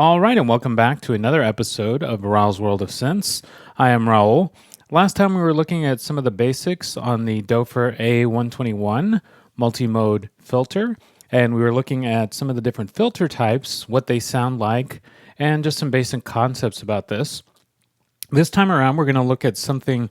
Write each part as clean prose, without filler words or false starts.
All right, and welcome back to another episode of Raul's World of Synths. I am Raul. Last time we were looking at some of the basics on the Doepfer A121 Multimode filter, and we were looking at some of the different filter types, what they sound like, and just some basic concepts about this. This time around, we're going to look at something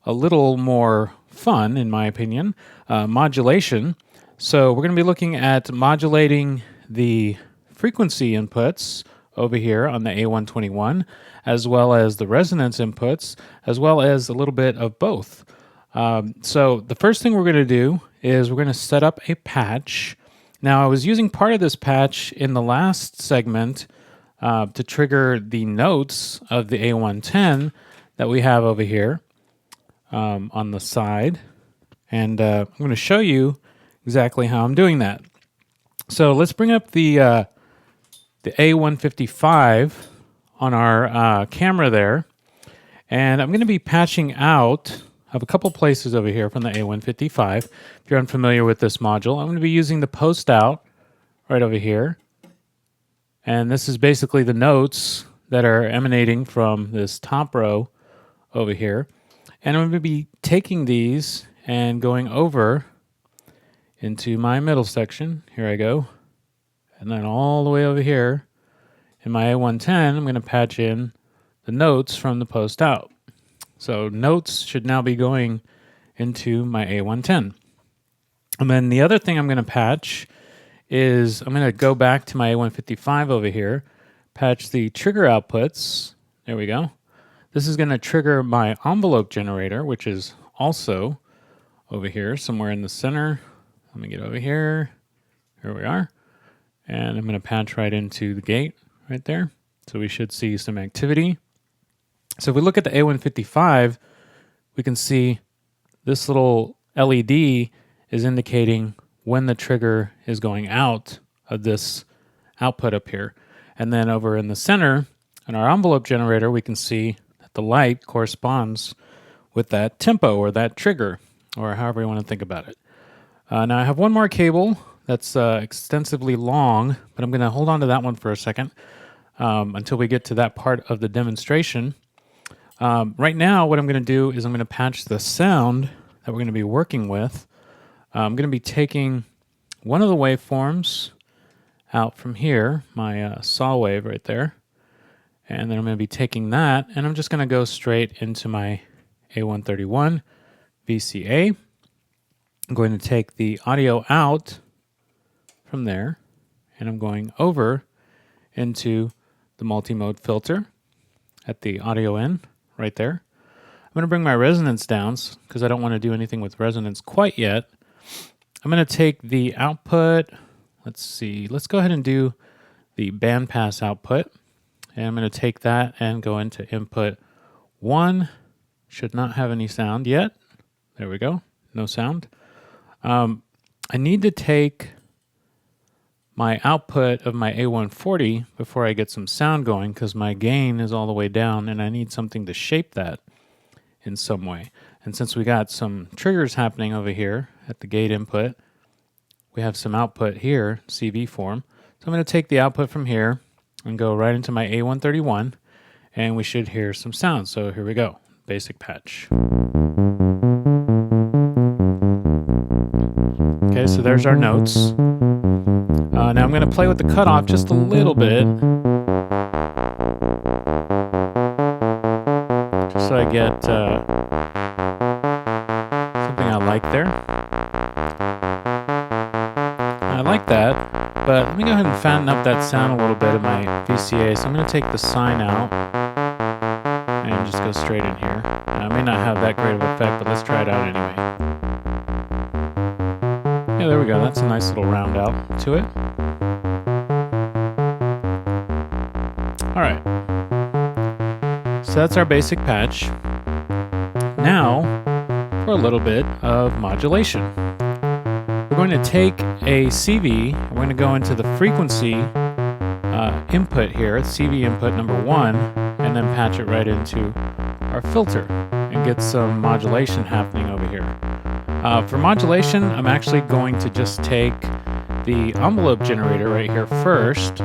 a little more fun, in my opinion, modulation. So we're going to be looking at modulating the frequency inputs over here on the A121, as well as the resonance inputs, as well as a little bit of both. So the first thing we're going to do is we're going to set up a patch. Now, I was using part of this patch in the last segment to trigger the notes of the A110 that we have over here on the side. And I'm going to show you exactly how I'm doing that. So let's bring up the A155 on our camera there. And I'm going to be patching out of a couple places over here from the A155. If you're unfamiliar with this module, I'm going to be using the post out right over here. And this is basically the notes that are emanating from this top row over here. And I'm going to be taking these and going over into my middle section. Here I go. And then all the way over here in my A110, I'm going to patch in the notes from the post out. So notes should now be going into my A110. And then the other thing I'm going to patch is I'm going to go back to my A155 over here, patch the trigger outputs. There we go. This is going to trigger my envelope generator, which is also over here somewhere in the center. Let me get over here. Here we are. And I'm going to patch right into the gate right there. So we should see some activity. So if we look at the A155, we can see this little LED is indicating when the trigger is going out of this output up here. And then over in the center, in our envelope generator, we can see that the light corresponds with that tempo or that trigger, or however you want to think about it. Now I have one more cable that's extensively long, but I'm going to hold on to that one for a second until we get to that part of the demonstration. Right now, what I'm going to do is I'm going to patch the sound that we're going to be working with. I'm going to be taking one of the waveforms out from here, my saw wave right there, and then I'm going to be taking that, and I'm just going to go straight into my A131 VCA. I'm going to take the audio out from there, and I'm going over into the multimode filter at the audio in right there. I'm going to bring my resonance down because I don't want to do anything with resonance quite yet. I'm going to take the output. Let's see. Let's go ahead and do the bandpass output. And I'm going to take that and go into input 1. Should not have any sound yet. There we go. No sound. I need to take my output of my A140 before I get some sound going because my gain is all the way down and I need something to shape that in some way. And since we got some triggers happening over here at the gate input, we have some output here, CV form. So I'm going to take the output from here and go right into my A131 and we should hear some sound. So here we go, basic patch. Okay, so there's our notes. Now I'm going to play with the cutoff just a little bit, just so I get something I like there. I like that, but let me go ahead and fatten up that sound a little bit in my VCA. So I'm going to take the sine out and just go straight in here. Now, I may not have that great of an effect, but let's try it out anyway. Yeah, there we go. That's a nice little round out to it. All right. So that's our basic patch. Now, for a little bit of modulation. We're going to take a CV, we're going to go into the frequency input here, CV input number 1, and then patch it right into our filter and get some modulation happening over here. For modulation, I'm actually going to just take the envelope generator right here first,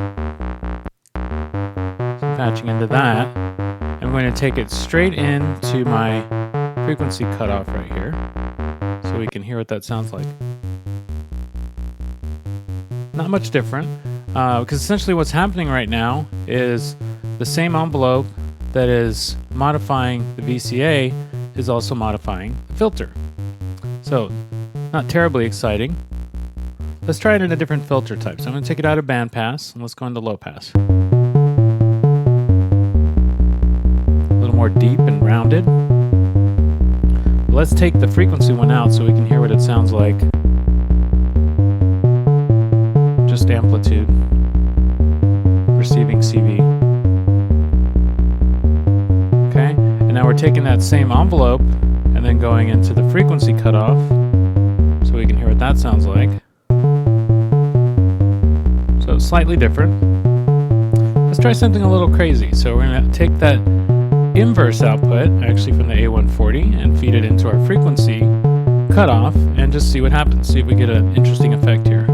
patching into that. I'm going to take it straight into my frequency cutoff right here so we can hear what that sounds like. Not much different, because essentially what's happening right now is the same envelope that is modifying the VCA is also modifying the filter. So, not terribly exciting. Let's try it in a different filter type. So I'm going to take it out of bandpass and let's go into low pass. A little more deep and rounded. Let's take the frequency one out so we can hear what it sounds like. Just amplitude. Receiving CV. Okay, and now we're taking that same envelope and then going into the frequency cutoff so we can hear what that sounds like. So it's slightly different. Let's try something a little crazy. So we're going to take that inverse output, actually from the A140, and feed it into our frequency cutoff and just see what happens. See if we get an interesting effect here.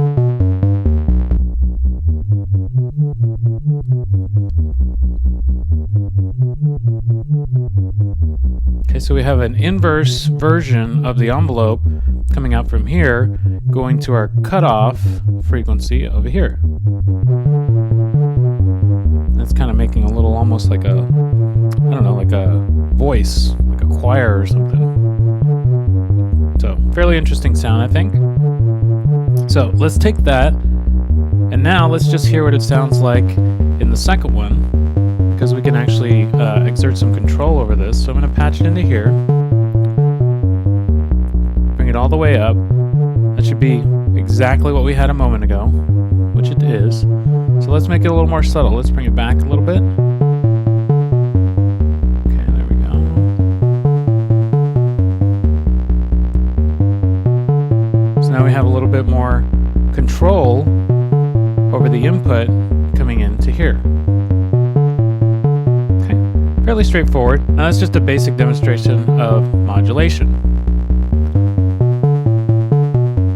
Okay, so we have an inverse version of the envelope coming out from here, going to our cutoff frequency over here. That's kind of making a little, almost like a, I don't know, like a voice, like a choir or something. So, fairly interesting sound, I think. So, let's take that, and now let's just hear what it sounds like in the second one, because we can actually exert some control over this. So I'm going to patch it into here, bring it all the way up. That should be exactly what we had a moment ago, which it is. So let's make it a little more subtle. Let's bring it back a little bit. Okay, there we go. So now we have a little bit more control over the input coming into here. Fairly straightforward. Now that's just a basic demonstration of modulation.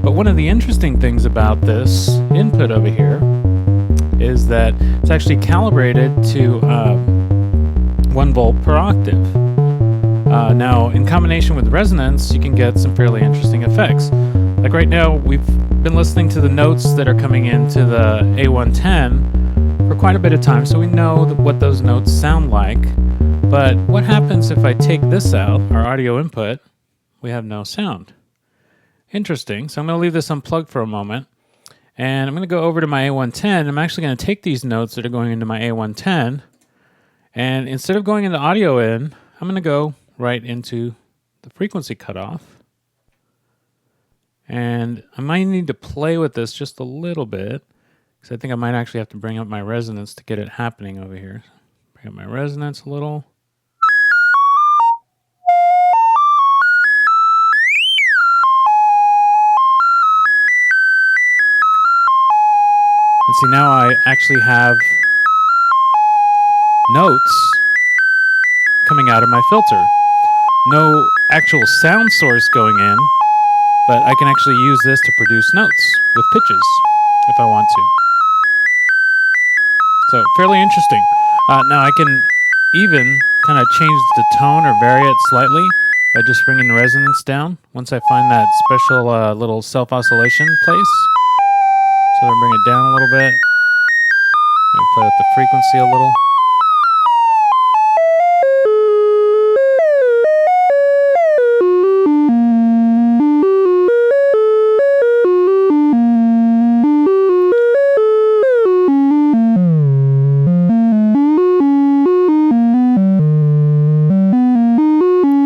But one of the interesting things about this input over here is that it's actually calibrated to 1 volt per octave. Now, in combination with resonance, you can get some fairly interesting effects. Like right now, we've been listening to the notes that are coming into the A110 for quite a bit of time, so we know what those notes sound like. But what happens if I take this out, our audio input? We have no sound. Interesting. So I'm going to leave this unplugged for a moment. And I'm going to go over to my A110. I'm actually going to take these notes that are going into my A110. And instead of going into audio in, I'm going to go right into the frequency cutoff. And I might need to play with this just a little bit, because I think I might actually have to bring up my resonance to get it happening over here. Bring up my resonance a little. And see, now I actually have notes coming out of my filter. No actual sound source going in, but I can actually use this to produce notes with pitches if I want to. So, fairly interesting. Now I can even kind of change the tone or vary it slightly by just bringing the resonance down once I find that special little self-oscillation place. So I'm going to bring it down a little bit. Maybe play with the frequency a little.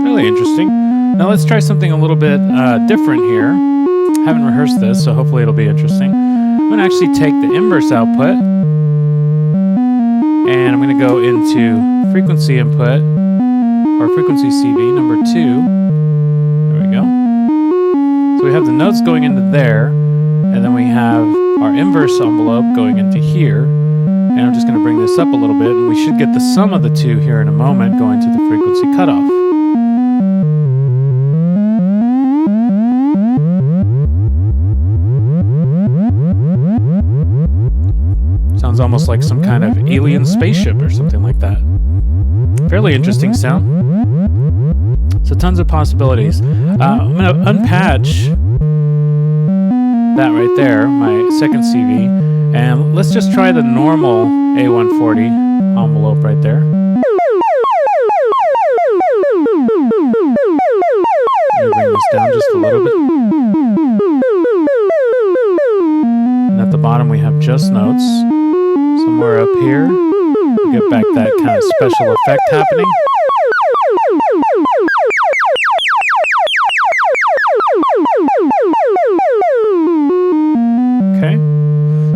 Fairly interesting. Now let's try something a little bit different here. Haven't rehearsed this, so hopefully it'll be interesting. I'm going to actually take the inverse output and I'm going to go into frequency input, or frequency CV number 2. There we go. So we have the notes going into there, and then we have our inverse envelope going into here. And I'm just going to bring this up a little bit, and we should get the sum of the two here in a moment going to the frequency cutoff. Sounds almost like some kind of alien spaceship or something like that. Fairly interesting sound. So tons of possibilities. I'm going to unpatch that right there, my second CV, and let's just try the normal A140 envelope right there. Let me bring this down just a little bit. And at the bottom we have just notes. Somewhere up here, we get back that kind of special effect happening. Okay,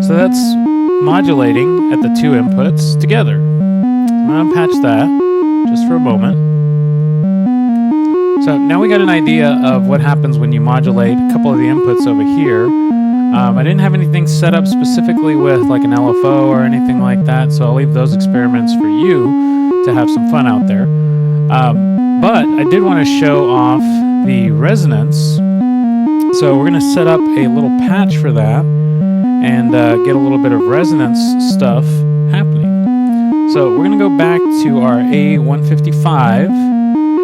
so that's modulating at the two inputs together. I'm going to unpatch that just for a moment. So now we got an idea of what happens when you modulate a couple of the inputs over here. I didn't have anything set up specifically with like an LFO or anything like that, so I'll leave those experiments for you to have some fun out there. But I did want to show off the resonance. So we're going to set up a little patch for that and get a little bit of resonance stuff happening. So we're going to go back to our A155,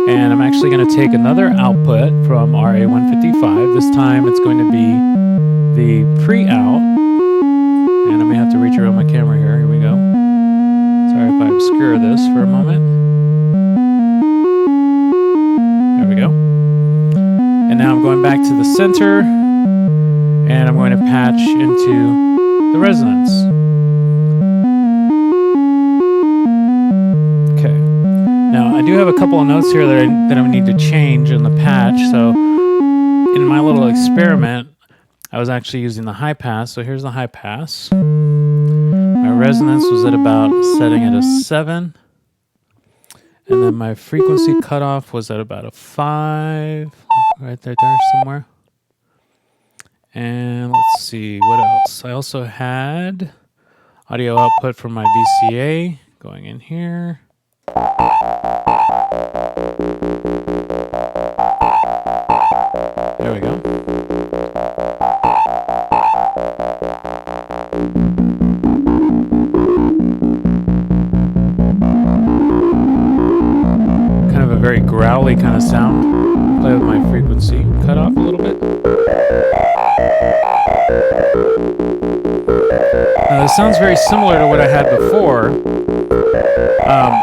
and I'm actually going to take another output from our A155. This time it's going to be the pre-out, and I may have to reach around my camera here. Here we go. Sorry if I obscure this for a moment. There we go. And now I'm going back to the center, and I'm going to patch into the resonance. Okay. Now I do have a couple of notes here that I need to change in the patch. So in my little experiment, I was actually using the high pass, so here's the high pass. My resonance was at about setting at a 7. And then my frequency cutoff was at about a 5. Right there somewhere. And let's see, what else? I also had audio output from my VCA going in here. There we go. Very growly kind of sound. Play with my frequency cutoff a little bit. Now this sounds very similar to what I had before.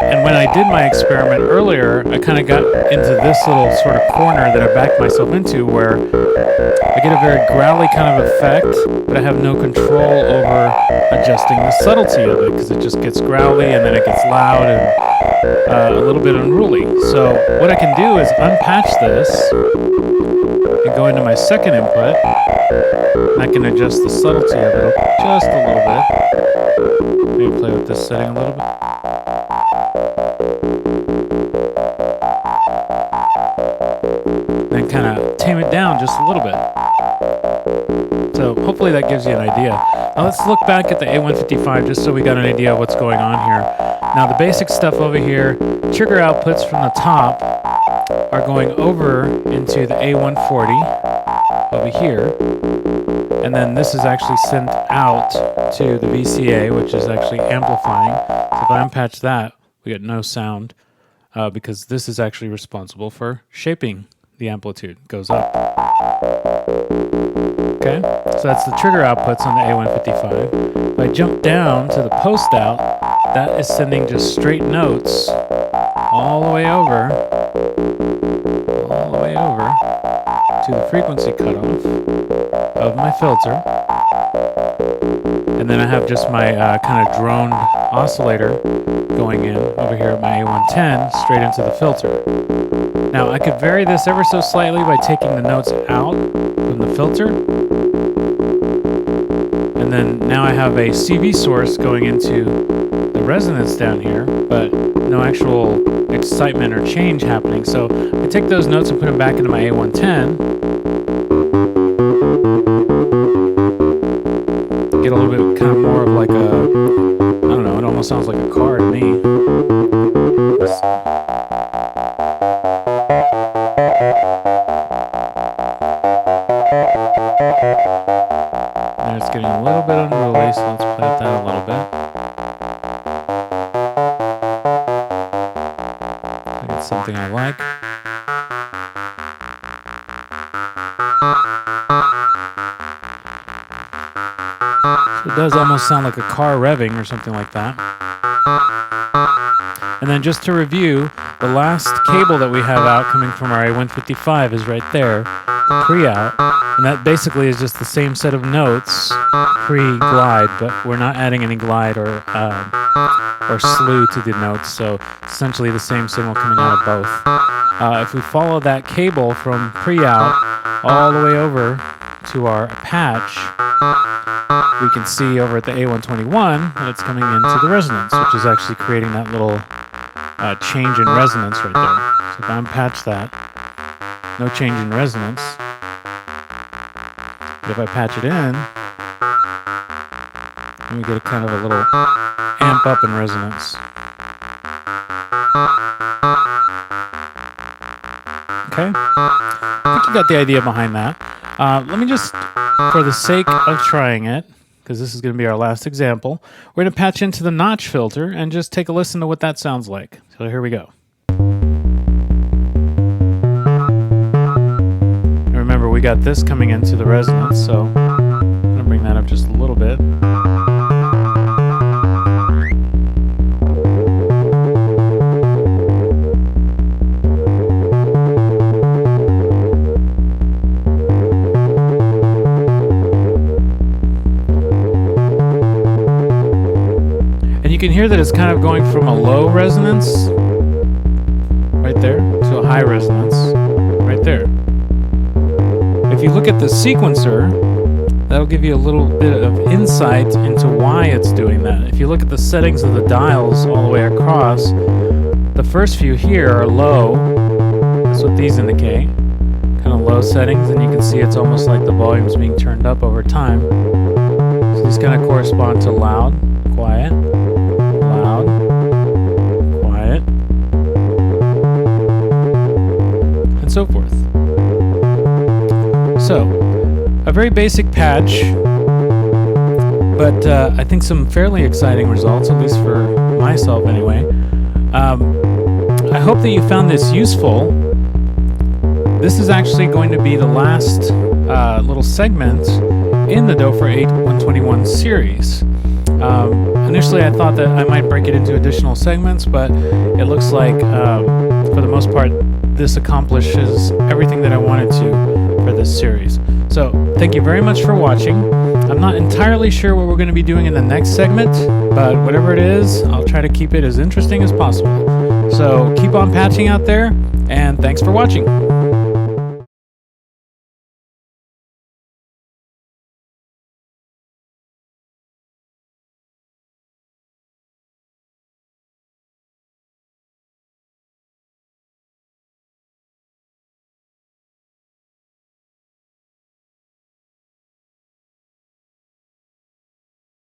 And when I did my experiment earlier, I kind of got into this little sort of corner that I backed myself into where I get a very growly kind of effect, but I have no control over adjusting the subtlety of it because it just gets growly and then it gets loud and a little bit unruly. So what I can do is unpatch this and go into my second input, and I can adjust the subtlety of it just a little bit. Maybe play with this setting a little bit. Then kind of tame it down just a little bit. So hopefully that gives you an idea. Now let's look back at the A155 just so we got an idea of what's going on here. Now the basic stuff over here, trigger outputs from the top are going over into the A140 over here. And then this is actually sent out to the VCA, which is actually amplifying. So if I unpatch that, we get no sound because this is actually responsible for shaping the amplitude. It goes up. Okay, so that's the trigger outputs on the A155. If I jump down to the post out, that is sending just straight notes all the way over to the frequency cutoff of my filter. And then I have just my kind of droned oscillator going in over here at my A110 straight into the filter. Now I could vary this ever so slightly by taking the notes out from the filter. And then now I have a CV source going into the resonance down here, but no actual excitement or change happening. So I take those notes and put them back into my A110. Get a little bit kind of more of like a, I don't know, it almost sounds like a car to me. And it's getting a little bit unruly, so let's play with that a little bit. does almost sound like a car revving or something like that. And then just to review, the last cable that we have out coming from our A155 is right there, the pre-out. And that basically is just the same set of notes pre-glide, but we're not adding any glide or slew to the notes, so essentially the same signal coming out of both. If we follow that cable from pre-out all the way over to our patch, we can see over at the A121 that it's coming into the resonance, which is actually creating that little change in resonance right there. So if I unpatch that, no change in resonance. But if I patch it in, then we get a kind of a little amp up in resonance. Okay, I think you got the idea behind that. Let me just, for the sake of trying it, because this is going to be our last example, we're going to patch into the notch filter and just take a listen to what that sounds like. So here we go. And remember, we got this coming into the resonance, so I'm going to bring that up just a little bit. You can hear that it's kind of going from a low resonance right there to a high resonance right there. If you look at the sequencer, that'll give you a little bit of insight into why it's doing that. If you look at the settings of the dials all the way across, the first few here are low. That's what these indicate. Kind of low settings, and you can see it's almost like the volume's being turned up over time. So these kind of correspond to loud, quiet, loud, quiet, and so forth. So, a very basic patch, but I think some fairly exciting results, at least for myself anyway. I hope that you found this useful. This is actually going to be the last little segment in the Doepfer A121 series. Initially I thought that I might break it into additional segments, but it looks like for the most part this accomplishes everything that I wanted to for this series. So thank you very much for watching. I'm not entirely sure what we're going to be doing in the next segment, but whatever it is, I'll try to keep it as interesting as possible. So keep on patching out there, and thanks for watching.